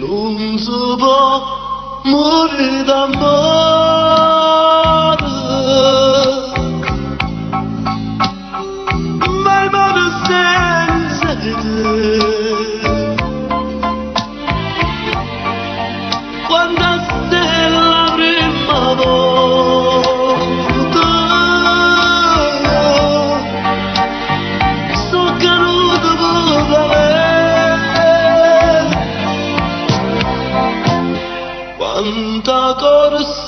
non si può morire d'amore, ma il mondo senza te. Quando sei la prima volta, sono caduto per te. Quanta corsa